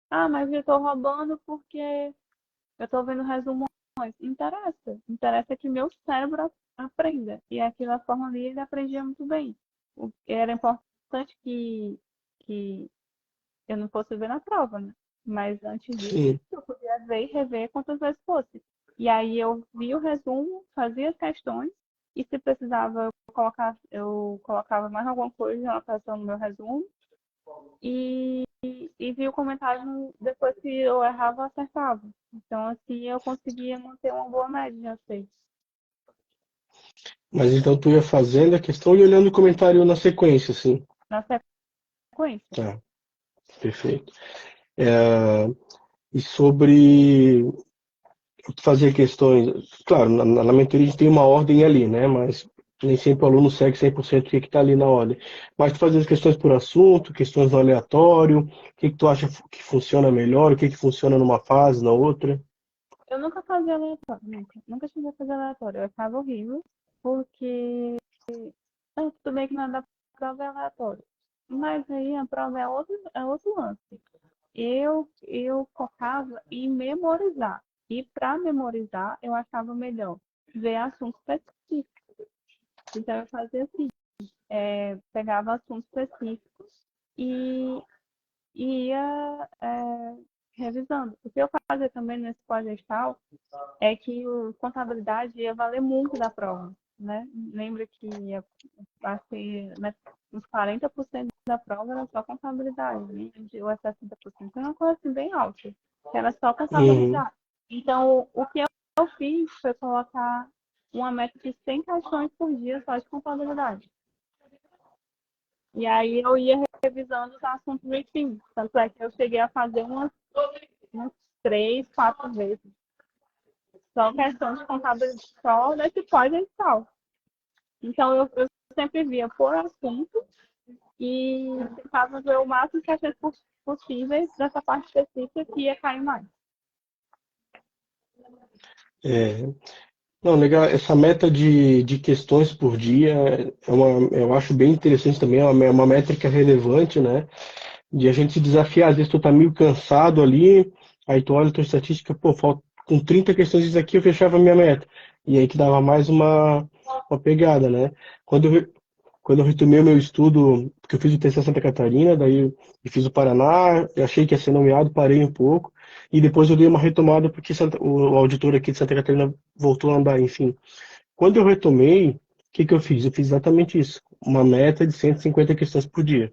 Ah, mas eu estou roubando porque eu estou vendo resumões. Interessa. Interessa que meu cérebro aprenda. E aquela forma ali ele aprendia muito bem. Era importante que eu não fosse ver na prova, né? Mas antes disso, Sim. eu podia ver e rever quantas vezes fosse. E aí eu via o resumo, fazia as questões, e se precisava eu colocava mais alguma coisa de anotação no meu resumo, e via o comentário depois que eu errava, eu acertava. Então, assim, eu conseguia manter uma boa média, já sei. Mas então tu ia fazendo a questão e olhando o comentário na sequência, assim. Na sequência. Tá, perfeito. E sobre fazer questões, claro, na mentoria a gente tem uma ordem ali, né? Mas nem sempre o aluno segue 100% o que está ali na ordem. Mas tu fazer as questões por assunto, questões no aleatório, o que tu acha que funciona melhor, o que funciona numa fase, na outra? Eu nunca fazia aleatório, nunca. Nunca cheguei a fazer aleatório. Eu achava horrível, porque tudo bem que não é da prova é aleatório. Mas aí a prova é outro lance. Eu focava em memorizar. E para memorizar, eu achava melhor ver assuntos específicos. Então eu fazia assim, pegava assuntos específicos e ia revisando. O que eu fazia também nesse pós-gestal é que o contabilidade ia valer muito da prova, né? Lembra que passei, né, uns 40% da prova era só contabilidade, né? Ou 60% era uma coisa assim bem alta, que era só Uhum. contabilidade. Então, o que eu fiz foi colocar uma meta de 100 questões por dia só de contabilidade. E aí eu ia revisando os assuntos direitinho. Tanto é que eu cheguei a fazer umas 3, 4 vezes. Só questão de contabilidade, só nesse pós-edital. Então, eu sempre via por assunto e tentava ver o máximo de questões possíveis dessa parte específica que ia cair mais. É, não, legal. Essa meta de questões por dia eu acho bem interessante também, é uma métrica relevante, né? De a gente se desafiar, às vezes tu tá meio cansado ali, aí tu olha a tua estatística, pô, falta, com 30 questões isso aqui eu fechava a minha meta. E aí que dava mais uma pegada, né? Quando eu, quando eu retomei o meu estudo, porque eu fiz o TCC Santa Catarina, daí eu fiz o Paraná, eu achei que ia ser nomeado, parei um pouco, e depois eu dei uma retomada porque o auditor aqui de Santa Catarina voltou a andar, enfim. Quando eu retomei, o que que eu fiz? Eu fiz exatamente isso, uma meta de 150 questões por dia.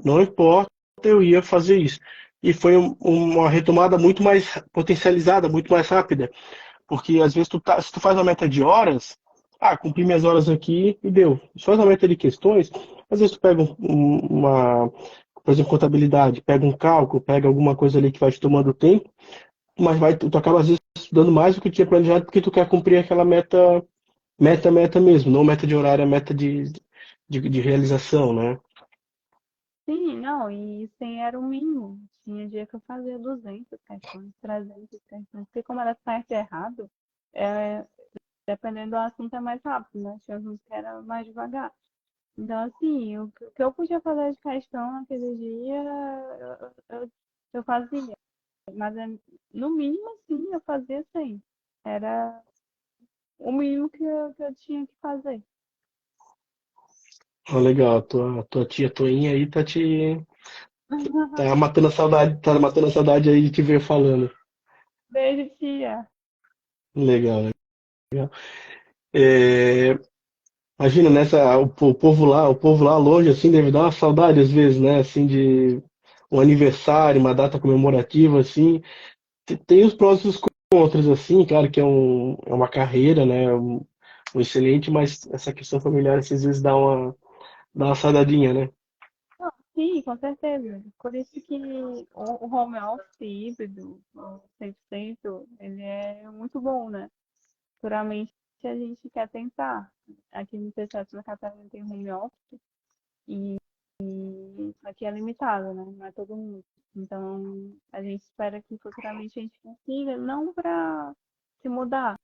Não importa, eu ia fazer isso. E foi uma retomada muito mais potencializada, muito mais rápida. Porque às vezes se tu faz uma meta de horas, cumpri minhas horas aqui e deu. Se faz uma meta de questões, às vezes tu pega por exemplo, contabilidade, pega um cálculo, pega alguma coisa ali que vai te tomando tempo, mas tu acaba às vezes estudando mais do que tinha planejado porque tu quer cumprir aquela meta mesmo, não meta de horário, é meta de realização, né? Sim, não, e 100 era o mínimo. Tinha dia que eu fazia 200 questões, 300 questões, porque como era certo e errado, é, dependendo do assunto é mais rápido, né? Tinha uns que era mais devagar. Então, assim, o que eu podia fazer de questão naquele dia, eu fazia. Mas no mínimo, sim, eu fazia 100. Era o mínimo que eu tinha que fazer. Ah, legal, tua tia Toinha aí tá matando a saudade aí de te ver falando. Beijo, tia. Legal, legal. É, imagina, o povo lá longe, assim, deve dar uma saudade às vezes, né? Assim, de um aniversário, uma data comemorativa, assim. Tem os prós e os contras, assim, claro que é uma carreira, né? Um excelente, mas essa questão familiar, assim, às vezes dá uma saudadinha, né? Não, sim, com certeza. Por isso que o home office híbrido, o 100%, ele é muito bom, né? Puramente. a gente quer tentar. Aqui no P7 na Catarina tem home office e aqui é limitado, né? Não é todo mundo. Então, a gente espera que futuramente a gente consiga, não para se mudar,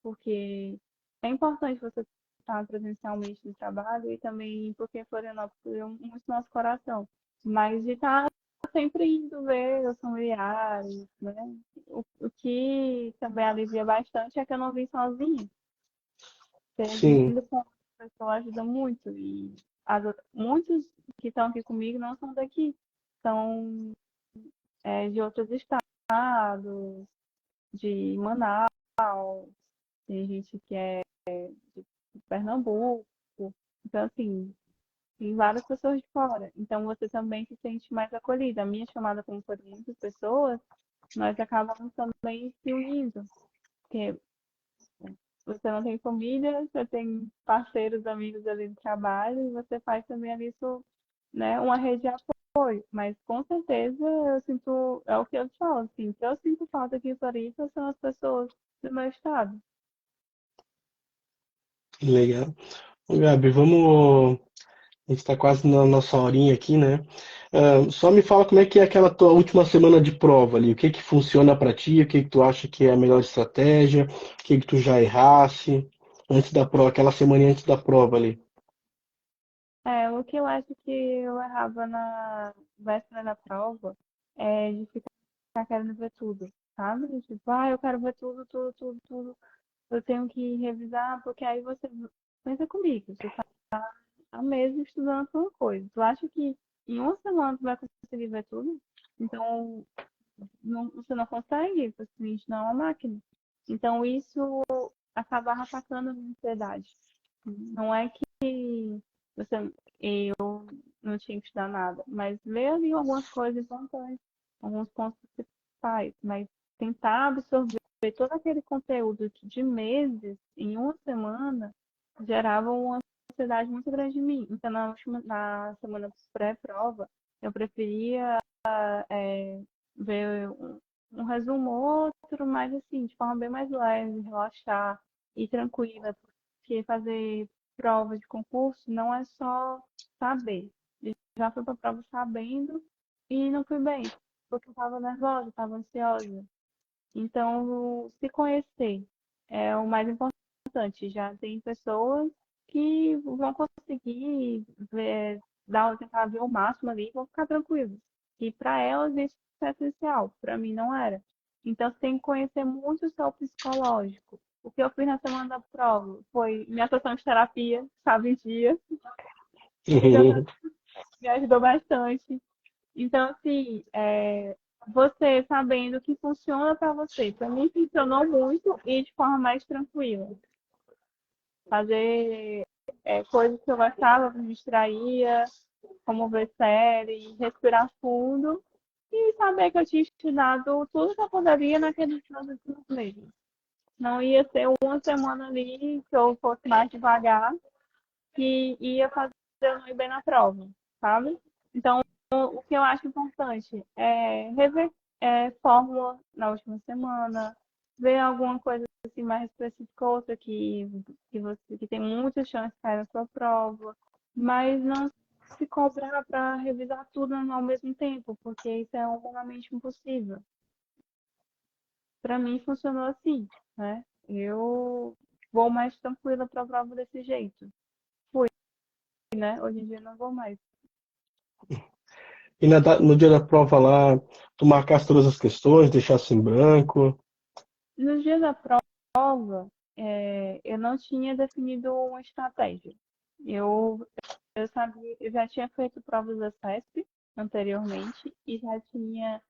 porque é importante você estar presencialmente no trabalho e também porque Florianópolis é muito nosso coração, mas de estar sempre indo ver os familiares, né? O que também alivia bastante é que eu não vim sozinha. Ter Sim, vindo com outra pessoa ajuda muito. E muitos que estão aqui comigo não são daqui, são de outros estados, de Manaus, tem gente que é de Pernambuco. Então, assim, tem várias pessoas de fora. Então, você também se sente mais acolhida. A minha chamada, como foi de muitas pessoas, nós acabamos também se unindo. Porque você não tem família, você tem parceiros, amigos ali do trabalho, e você faz também ali isso, né, uma rede de apoio. Mas com certeza eu sinto, é o que eu te falo, assim, que eu sinto falta aqui em Floripa são as pessoas do meu estado. legal. Ô, Gabi, vamos. A gente está quase na nossa horinha aqui, né? Só me fala como é que é aquela tua última semana de prova ali. O que que funciona para ti? O que que tu acha que é a melhor estratégia? O que que tu já errasse antes da prova, aquela semana antes da prova ali? O que eu acho que eu errava na véspera da prova é de ficar querendo ver tudo, sabe? Tipo, eu quero ver tudo, tudo, tudo, tudo. Eu tenho que revisar, porque aí você pensa comigo, você tá há meses estudando por uma coisa. Tu acha que em uma semana tu vai conseguir ver tudo? Então, você não consegue, porque a gente não é uma máquina. Então, isso acaba atacando a minha ansiedade. Não é que você, eu não tinha que estudar nada, mas ler ali algumas coisas importantes, alguns pontos principais, mas tentar absorver todo aquele conteúdo que de meses em uma semana gerava uma ansiedade muito grande em mim. Então, na semana pré-prova, eu preferia ver um resumo ou outro, mas assim, de forma bem mais leve, relaxar e tranquila, porque fazer prova de concurso não é só saber. Eu já fui para a prova sabendo e não fui bem, porque eu estava nervosa, estava ansiosa. Então, se conhecer é o mais importante. Já tem pessoas que vão conseguir ver, tentar ver o máximo ali e vão ficar tranquilos. E para elas isso é essencial, para mim não era. Então, você tem que conhecer muito o seu psicológico. O que eu fiz na semana da prova foi minha sessão de terapia, sabe, em dia. Então, me ajudou bastante. Então, assim, você sabendo o que funciona para você. Para mim, funcionou muito e de forma mais tranquila. Fazer coisas que eu gostava, me distraía, como ver série, respirar fundo e saber que eu tinha estudado tudo que eu poderia naqueles últimos meses. Não ia ser uma semana ali que eu fosse mais devagar, que ia fazer eu não ir bem na prova, sabe? Então, o que eu acho importante é rever fórmula na última semana, ver alguma coisa assim mais específica, outra que tem muitas chances de cair na sua prova, mas não se cobrar para revisar tudo ao mesmo tempo, porque isso é humanamente impossível. Para mim funcionou assim, né? Eu vou mais tranquila para a prova desse jeito. Fui, né? Hoje em dia não vou mais. E no dia da prova lá, tu marcasse todas as questões, deixasse em branco. No dia da prova, eu não tinha definido uma estratégia. Eu, eu sabia, eu já tinha feito provas da CESP anteriormente e já tinha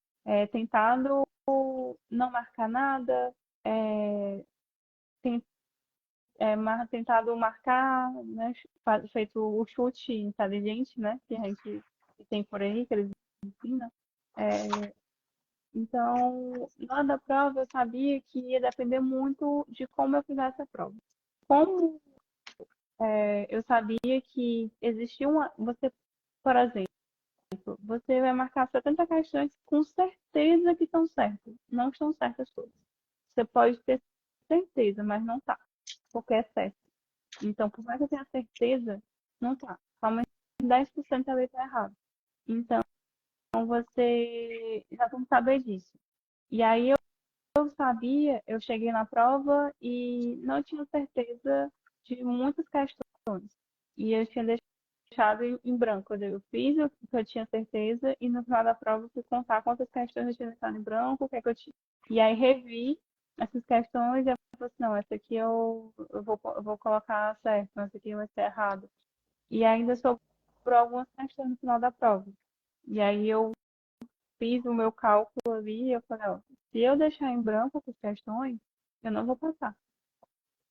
tentado não marcar nada, é, tem- tentado marcar, né, feito o chute inteligente, né, que a gente tem por aí, que eles ensinam. Então, na hora da prova, eu sabia que ia depender muito de como eu fizesse a prova. Como eu sabia que existia uma. Você, por exemplo, você vai marcar 70 questões com certeza que estão certas. Não estão certas todas. Você pode ter certeza, mas não tá. porque é certo. Então, por mais que eu tenha certeza, não tá. Somente 10% ali tá errado. Então, você já tem que saber disso. E aí eu sabia, eu cheguei na prova e não tinha certeza de muitas questões. E eu tinha deixado em branco. Eu fiz o que eu tinha certeza e no final da prova eu fui contar quantas questões eu tinha deixado em branco, o que é que eu tinha. E aí revi essas questões e eu falei assim, não, essa aqui eu vou colocar certo, essa aqui vai ser errado. E ainda sobrou algumas questões no final da prova. E aí eu fiz o meu cálculo ali e eu falei, ó, se eu deixar em branco essas questões, eu não vou passar.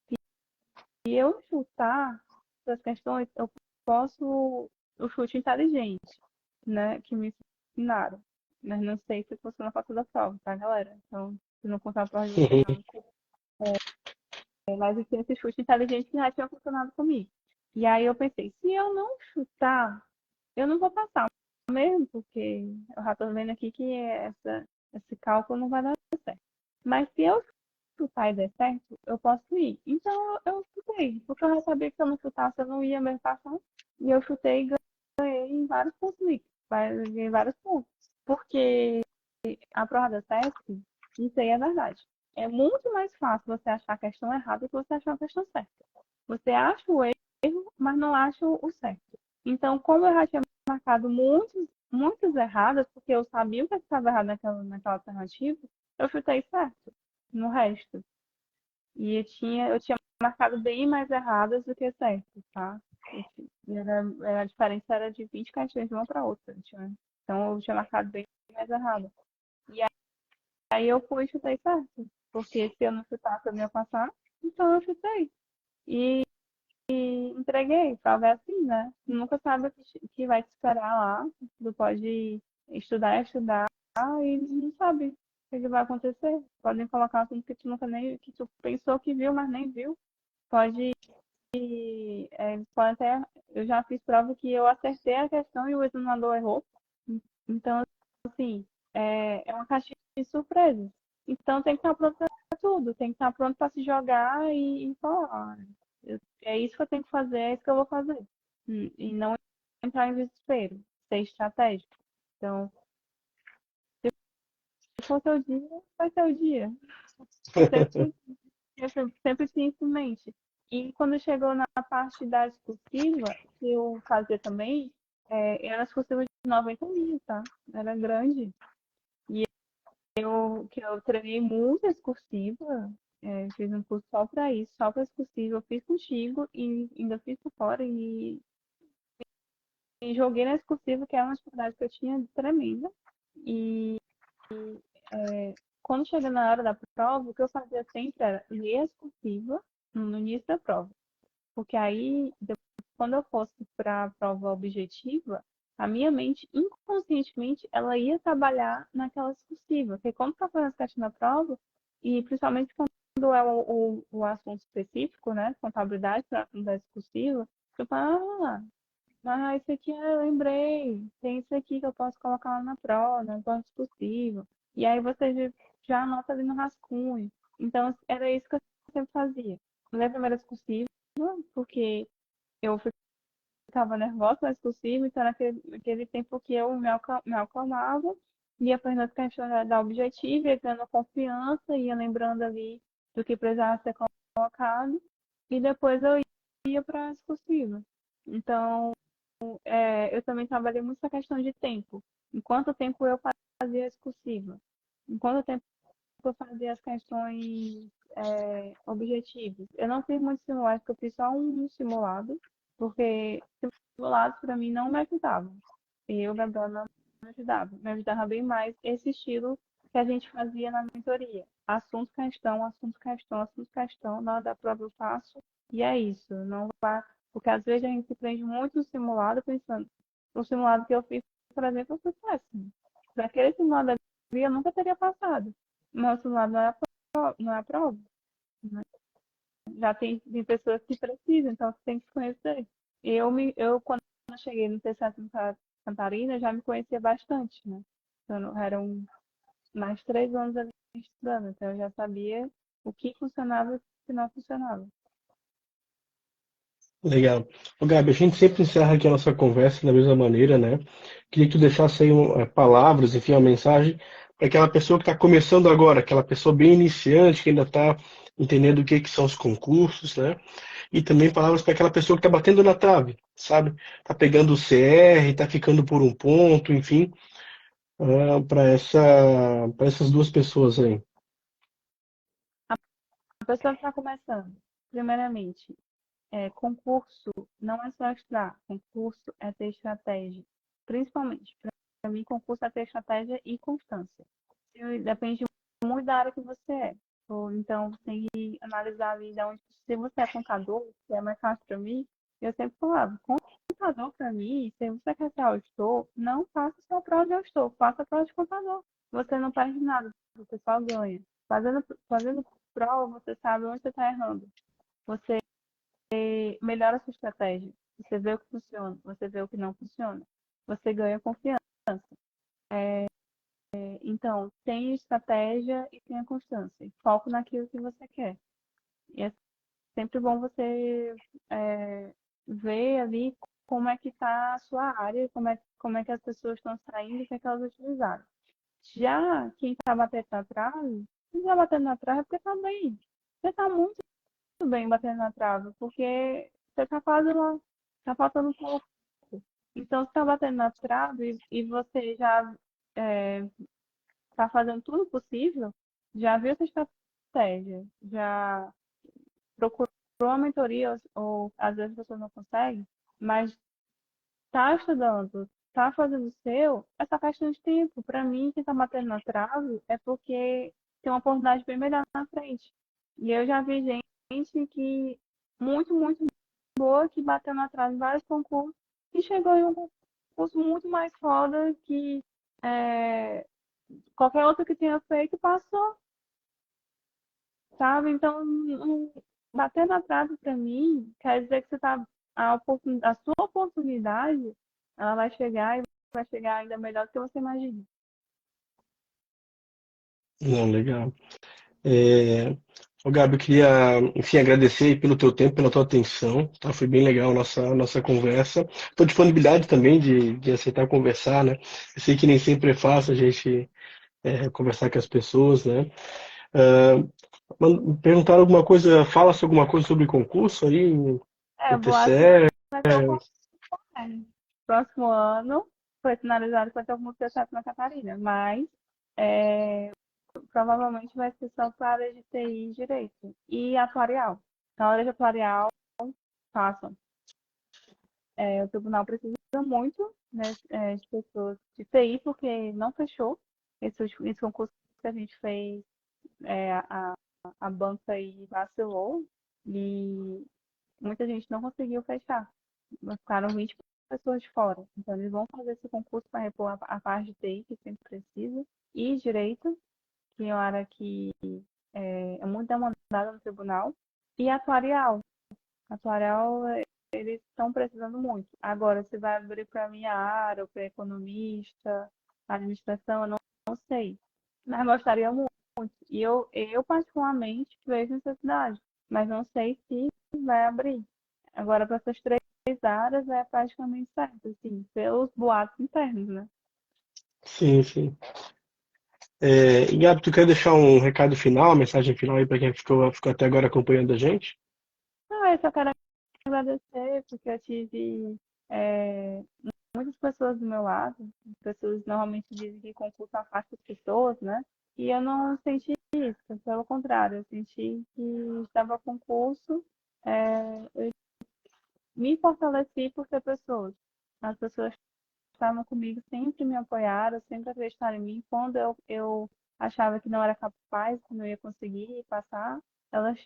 Se eu chutar essas questões, eu posso o chute inteligente, né, que me ensinaram. Mas não sei se funciona para toda a prova, tá, galera? Então, se não contar a prova de vocês, não me culpa. Mas eu tinha esse chute inteligente que já tinha funcionado comigo. E aí eu pensei, se eu não chutar, eu não vou passar mesmo, porque eu já tô vendo aqui que esse cálculo não vai dar certo. Mas se eu chutar e der certo, eu posso ir. Então eu chutei, porque eu já sabia que se eu não chutasse, eu não ia mesmo passar. E eu chutei e ganhei em vários pontos líquidos, ganhei vários pontos. Porque a prova da TESP, isso aí é verdade. É muito mais fácil você achar a questão errada do que você achar a questão certa. Você acha o erro, mas não acha o certo. Então, como eu já tinha marcado muitos erradas, porque eu sabia o que estava errado naquela alternativa, eu chutei certo no resto. E eu tinha marcado bem mais erradas do que certo, tá? A diferença era de 20 questões de uma para outra. Então, eu tinha marcado bem mais errado. E aí eu fui e chutei certo. Porque se eu não chutasse, eu não ia passar. Então, eu chutei. E entreguei. Prova é assim, né? Nunca sabe o que vai te esperar lá. Tu pode estudar e não sabe o que vai acontecer. Podem colocar um assunto que tu nunca nem, que tu pensou que viu, mas nem viu. Pode, pode até, eu já fiz prova que eu acertei a questão e o examinador errou. Então, assim, é uma caixinha de surpresas. Então tem que estar pronto para tudo, tem que estar pronto para se jogar e falar, é isso que eu tenho que fazer, é isso que eu vou fazer. E não entrar em desespero, ser estratégico. Então, se for seu dia, vai ser o dia. Sempre, sempre tinha isso em mente. E quando chegou na parte da discursiva, que eu fazia também, era discursiva de 90 mil, tá? Era grande. E que eu treinei muito a discursiva, fiz um curso só para isso, só para discursiva. Eu fiz contigo e ainda fiz por fora e joguei na discursiva, que é uma dificuldade que eu tinha tremenda. E quando chega na hora da prova, o que eu fazia sempre era ler a discursiva no início da prova. Porque aí, quando eu fosse para a prova objetiva, a minha mente, inconscientemente, ela ia trabalhar naquela discursiva. Porque quando está fazendo as questões da prova, e principalmente quando é o assunto específico, né, contabilidade, para assunto da discursiva, eu falo, isso aqui eu lembrei, tem isso aqui que eu posso colocar lá na prova, na prova discursiva. E aí você já anota ali no rascunho. Então, era isso que eu sempre fazia. Ler a primeira discursiva, porque eu ficava nervosa mais possível, então naquele tempo que eu me acalmava, ia fazendo as questões da objetiva, ia ganhando confiança, ia lembrando ali do que precisava ser colocado, e depois eu ia para a discursiva. Então, eu também trabalhei muito essa questão de tempo. Em quanto tempo eu fazia a discursiva? Em quanto tempo eu fazia as questões objetivas? Eu não fiz muito simulado, porque eu fiz só um simulado, porque simulados para mim não me ajudavam. E o Gabriel não me ajudava. Me ajudava bem mais esse estilo que a gente fazia na mentoria. Assunto, questão, assunto, questão, assunto, questão. Na hora da prova eu faço. E é isso. Não vá. Porque às vezes a gente se prende muito no simulado pensando. O simulado que eu fiz, por exemplo, foi péssimo. Para aquele simulado ali, eu nunca teria passado. Mas o simulado não é a prova. Né? Já tem pessoas que precisam, então você tem que se conhecer. Quando eu cheguei no terceiro Santa Catarina, já me conhecia bastante, né? Então, eram mais de 3 anos ali estudando, então eu já sabia o que funcionava e o que não funcionava. Legal. Ô, Gabi, a gente sempre encerra aqui a nossa conversa da mesma maneira, né? Queria que tu deixasse aí palavras, enfim, uma mensagem para aquela pessoa que está começando agora, aquela pessoa bem iniciante, que ainda está entendendo o que que são os concursos, né? E também palavras para aquela pessoa que está batendo na trave, sabe? Está pegando o CR, está ficando por um ponto, enfim, para essas duas pessoas aí. A pessoa que está começando, primeiramente, concurso não é só estudar, concurso é ter estratégia. Principalmente, para mim, concurso é ter estratégia e constância. Depende muito da área que você é. Ou então, você tem que analisar ali de onde. Se você é contador, que é mais fácil para mim, eu sempre falava, contador para mim, se você quer ser auditor, não faça só prova de auditor, faça a prova de contador. Você não perde nada, você só ganha. Fazendo prova, você sabe onde você está errando. Você melhora a sua estratégia. Você vê o que funciona, você vê o que não funciona. Você ganha confiança. Então, tenha estratégia e tenha constância. Foco naquilo que você quer. E é sempre bom você ver ali como é que está a sua área, como é que as pessoas estão saindo e o que é que elas utilizaram. Já quem está batendo na trave, quem está batendo na trave é porque está bem. Você está muito bem batendo na trave, porque você está quase lá, está faltando um pouco. Então, você está batendo na trave e você já está fazendo tudo possível, já viu essa estratégia, já procurou a mentoria, ou às vezes você não consegue, mas está estudando, está fazendo o seu, essa questão de tempo. Para mim, quem está batendo na trave é porque tem uma oportunidade bem melhor na frente. E eu já vi gente que muito, muito boa, que bateu na trave em vários concursos e chegou em um concurso muito mais foda que é, qualquer outro que tenha feito passou, sabe? Então, bater na trave para mim quer dizer que você tá a sua oportunidade, ela vai chegar e vai chegar ainda melhor do que você imagina. Não, legal. É, Ô, Gabi, eu queria, enfim, agradecer aí pelo teu tempo, pela tua atenção, tá? Foi bem legal a nossa conversa. Tua disponibilidade também de aceitar conversar, né? Eu sei que nem sempre é fácil a gente conversar com as pessoas, né? Ah, perguntaram alguma coisa, fala-se alguma coisa sobre concurso aí É, no boatos TCE? vai ter um concurso. Próximo ano foi finalizado com o concurso de Santa Catarina, mas é, provavelmente vai ser só para a área de TI e direito. E atuarial. Na área de atuarial, façam. O tribunal precisa muito, né, de pessoas de TI, porque não fechou esse concurso que a gente fez, a banca aí vacilou e muita gente não conseguiu fechar. Ficaram 20 pessoas de fora. Então, eles vão fazer esse concurso para repor a parte de TI, que sempre precisa, e direito, que é uma área que é muito demandada no tribunal, e atuarial. Atuarial, eles estão precisando muito. Agora, se vai abrir para minha área, ou para economista, administração, eu não sei. Mas gostaria muito. E eu particularmente vejo necessidade, mas não sei se vai abrir. Agora, para essas três áreas é praticamente certo, assim, pelos boatos internos, né? Sim, sim. E Gabi, tu quer deixar um recado final, uma mensagem final aí para quem ficou até agora acompanhando a gente? Eu só quero agradecer, porque eu tive é, muitas pessoas do meu lado. Pessoas normalmente dizem que concurso afasta as pessoas, né? E eu não senti isso, pelo contrário, eu senti que estava concurso, eu me fortaleci por ter pessoas. As pessoas estavam comigo, sempre me apoiaram, sempre acreditaram em mim. Quando eu achava que não era capaz, que não ia conseguir passar, elas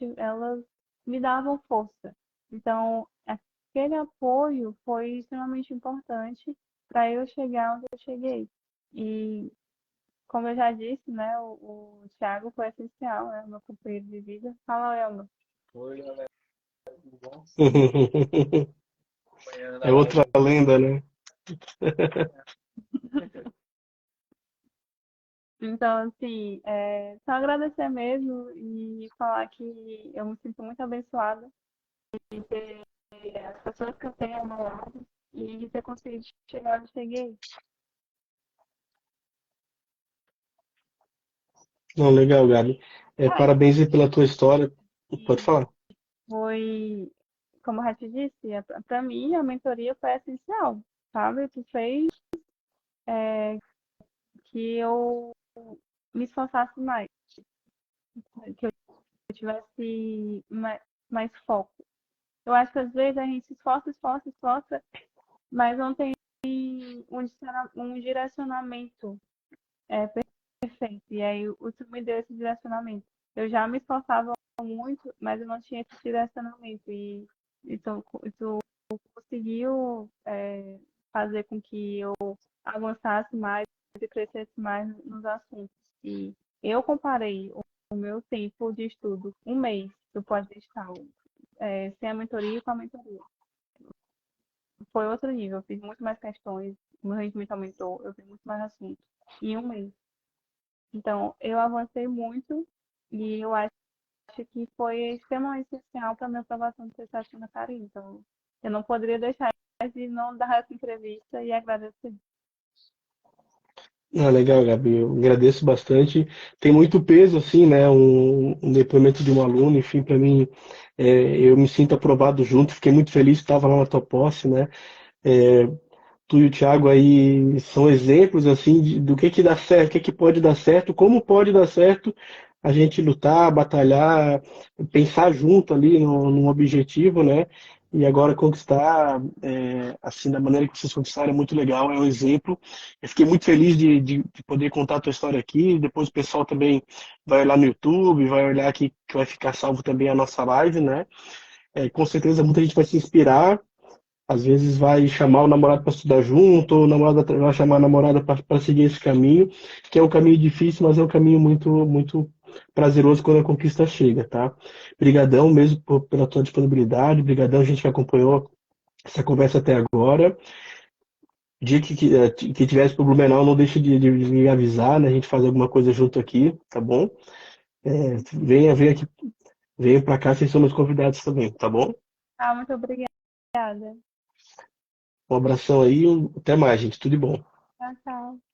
me davam força. Então, aquele apoio foi extremamente importante para eu chegar onde eu cheguei. E, como eu já disse, né, o Thiago foi essencial, né, meu companheiro de vida. Fala, Elma. É outra lenda, né? Então, assim, só agradecer mesmo e falar que eu me sinto muito abençoada as pessoas que eu tenho ao meu lado e ter conseguido chegar onde cheguei. Não, legal, Gabi. É, Parabéns aí pela tua história. Pode e falar. foi, como eu já te disse, para mim a mentoria foi essencial, sabe? Tu fez que eu me esforçasse mais, que eu tivesse mais foco. Eu acho que às vezes a gente se esforça, esforça, esforça, mas não tem um direcionamento perfeito. E aí o tu me deu esse direcionamento. Eu já me esforçava muito, mas eu não tinha esse direcionamento. E tu conseguiu fazer com que eu avançasse mais e crescesse mais nos assuntos. E eu comparei o meu tempo de estudo, um mês do pós-digital, sem a mentoria e com a mentoria. Foi outro nível, eu fiz muito mais questões, o meu rendimento aumentou, eu fiz muito mais assuntos em um mês. Então, eu avancei muito e eu acho que foi extremamente essencial para a minha aprovação do TCC na Carinho. Então, eu não poderia deixar de não dar essa entrevista e agradecer. Ah, legal, Gabi. Eu agradeço bastante. Tem muito peso, assim, né? Um depoimento de um aluno, enfim, para mim, eu me sinto aprovado junto. Fiquei muito feliz que estava lá na tua posse, né? É, Tu e o Thiago aí são exemplos assim do que dá certo, o que pode dar certo, como pode dar certo a gente lutar, batalhar, pensar junto ali num objetivo, né? E agora conquistar assim da maneira que vocês conquistaram é muito legal, é um exemplo. Eu fiquei muito feliz de poder contar a tua história aqui. Depois o pessoal também vai olhar no YouTube, vai olhar aqui que vai ficar salvo também a nossa live, né? Com certeza muita gente vai se inspirar, às vezes vai chamar o namorado para estudar junto, ou o namorado vai chamar a namorada para seguir esse caminho, que é um caminho difícil, mas é um caminho muito prazeroso quando a conquista chega, tá? Brigadão mesmo pela tua disponibilidade, brigadão a gente que acompanhou essa conversa até agora. Dia que tivesse pro Blumenau, não deixe de me avisar, né? A gente faz alguma coisa junto aqui, tá bom? Venha aqui, venha para cá, vocês são meus convidados também, tá bom? Ah, muito obrigada. Um abração aí, até mais, gente, tudo de bom. Tchau, tchau.